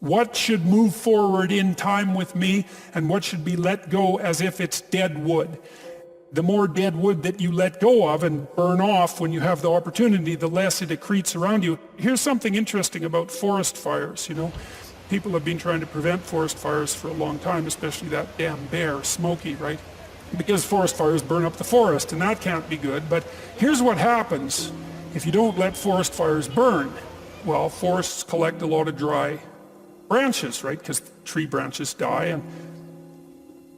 What should move forward in time with me, and what should be let go as if it's dead wood? The more dead wood that you let go of and burn off when you have the opportunity, the less it accretes around you. Here's something interesting about forest fires, People have been trying to prevent forest fires for a long time, especially that damn bear, Smokey, right? Because forest fires burn up the forest, and that can't be good. But here's what happens if you don't let forest fires burn. Well, forests collect a lot of dry branches, right? Because tree branches die and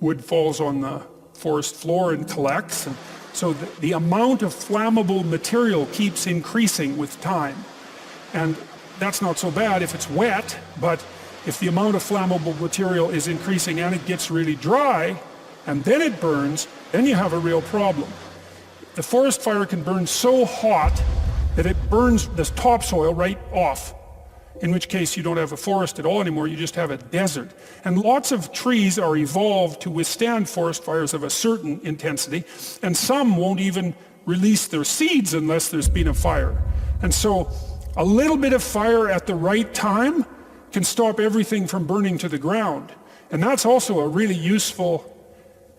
wood falls on the forest floor and collects. And so the amount of flammable material keeps increasing with time. And that's not so bad if it's wet, but if the amount of flammable material is increasing and it gets really dry, and then it burns, then you have a real problem. The forest fire can burn so hot that it burns the topsoil right off, in which case you don't have a forest at all anymore, you just have a desert. And lots of trees are evolved to withstand forest fires of a certain intensity, and some won't even release their seeds unless there's been a fire. And so a little bit of fire at the right time can stop everything from burning to the ground. And that's also a really useful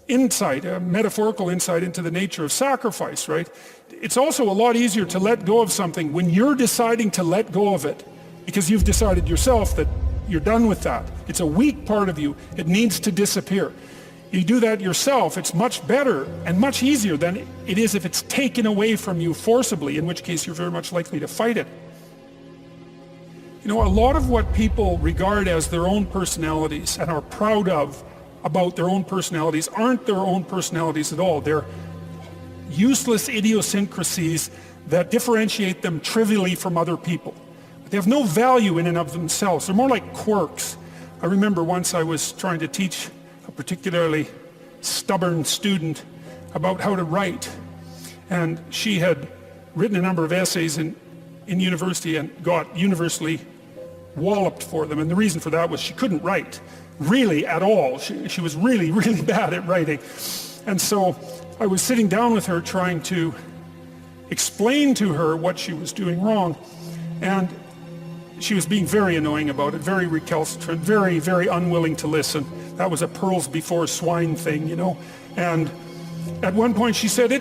insight, a metaphorical insight into the nature of sacrifice, right? It's also a lot easier to let go of something when you're deciding to let go of it, because you've decided yourself that you're done with that. It's a weak part of you. It needs to disappear. You do that yourself, it's much better and much easier than it is if it's taken away from you forcibly, in which case you're very much likely to fight it. A lot of what people regard as their own personalities and are proud of about their own personalities aren't their own personalities at all. They're useless idiosyncrasies that differentiate them trivially from other people. They have no value in and of themselves. They're more like quirks. I remember once I was trying to teach a particularly stubborn student about how to write. And she had written a number of essays in university and got universally walloped for them. And the reason for that was she couldn't write, really at all. She was really, really bad at writing. And so I was sitting down with her trying to explain to her what she was doing wrong. And she was being very annoying about it, very recalcitrant, very, very unwilling to listen. That was a pearls before swine thing, And at one point she said,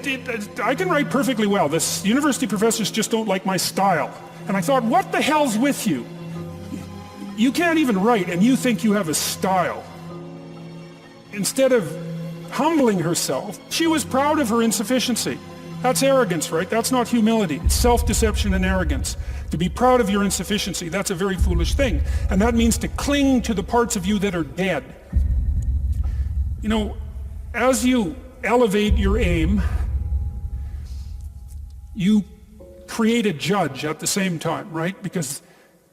I can write perfectly well. This university professors just don't like my style. And I thought, what the hell's with you? You can't even write and you think you have a style. Instead of humbling herself, she was proud of her insufficiency. That's arrogance, right? That's not humility. It's self-deception and arrogance. To be proud of your insufficiency, that's a very foolish thing. And that means to cling to the parts of you that are dead. As you elevate your aim, you create a judge at the same time, right? Because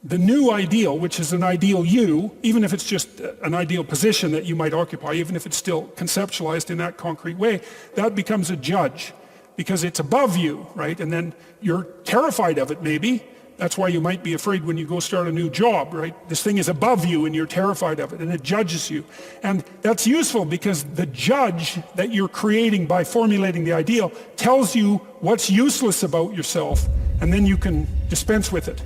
the new ideal, which is an ideal you, even if it's just an ideal position that you might occupy, even if it's still conceptualized in that concrete way, that becomes a judge because it's above you, right? And then you're terrified of it maybe. That's why you might be afraid when you go start a new job, right? This thing is above you and you're terrified of it and it judges you. And that's useful because the judge that you're creating by formulating the ideal tells you what's useless about yourself, and then you can dispense with it.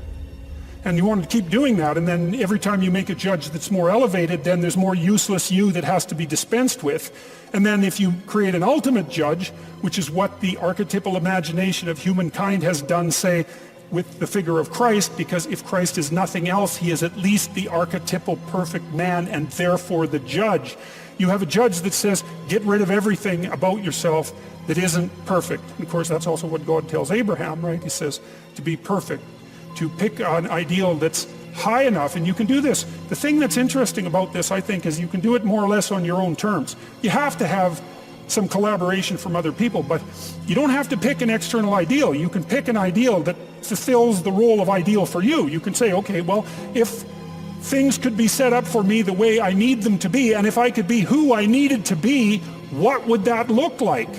And you want to keep doing that, and then every time you make a judge that's more elevated, then there's more useless you that has to be dispensed with. And then if you create an ultimate judge, which is what the archetypal imagination of humankind has done, say, with the figure of Christ, because if Christ is nothing else, he is at least the archetypal perfect man and therefore the judge. You have a judge that says, get rid of everything about yourself that isn't perfect. And of course, that's also what God tells Abraham, right? He says to be perfect, to pick an ideal that's high enough, and you can do this. The thing that's interesting about this, I think, is you can do it more or less on your own terms. You have to have some collaboration from other people, but you don't have to pick an external ideal. You can pick an ideal that fulfills the role of ideal for you. You can say, okay, well, if things could be set up for me the way I need them to be, and if I could be who I needed to be, what would that look like?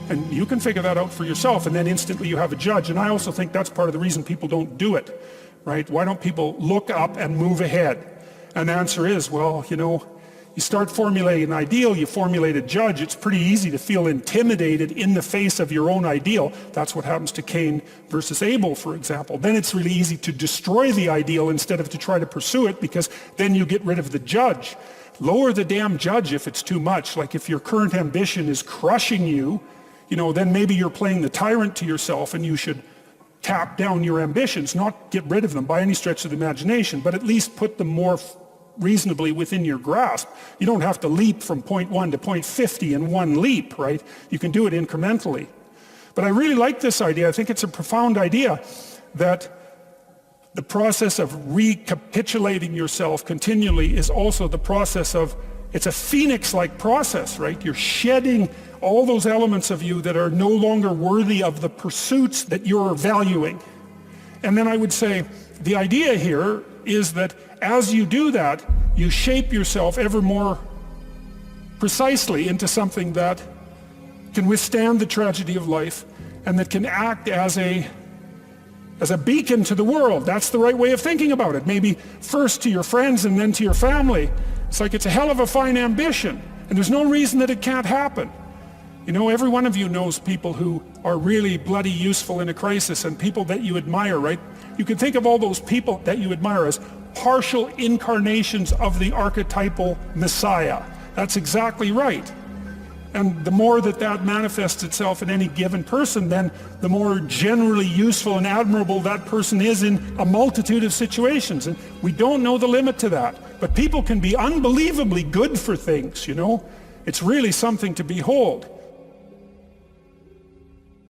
And you can figure that out for yourself, and then instantly you have a judge. And I also think that's part of the reason people don't do it, right? Why don't people look up and move ahead? And the answer is, well, You start formulating an ideal, you formulate a judge. It's pretty easy to feel intimidated in the face of your own ideal. That's what happens to Cain versus Abel, for example. Then it's really easy to destroy the ideal instead of to try to pursue it, because then you get rid of the judge. Lower the damn judge if it's too much. Like if your current ambition is crushing you, then maybe you're playing the tyrant to yourself, and you should tap down your ambitions, not get rid of them by any stretch of the imagination, but at least put them more reasonably within your grasp. You don't have to leap from point 1 to point 50 in one leap, right? You can do it incrementally. But I really like this idea. I think it's a profound idea that the process of recapitulating yourself continually is also the process of, it's a phoenix-like process, right? You're shedding all those elements of you that are no longer worthy of the pursuits that you're valuing. And then I would say the idea here is that as you do that, you shape yourself ever more precisely into something that can withstand the tragedy of life and that can act as a beacon to the world. That's the right way of thinking about it. Maybe first to your friends and then to your family. It's like it's a hell of a fine ambition, and there's no reason that it can't happen. Every one of you knows people who are really bloody useful in a crisis, and people that you admire, right? You can think of all those people that you admire as partial incarnations of the archetypal Messiah. That's exactly right. And the more that manifests itself in any given person, then the more generally useful and admirable that person is in a multitude of situations. And we don't know the limit to that. But people can be unbelievably good for things, It's really something to behold.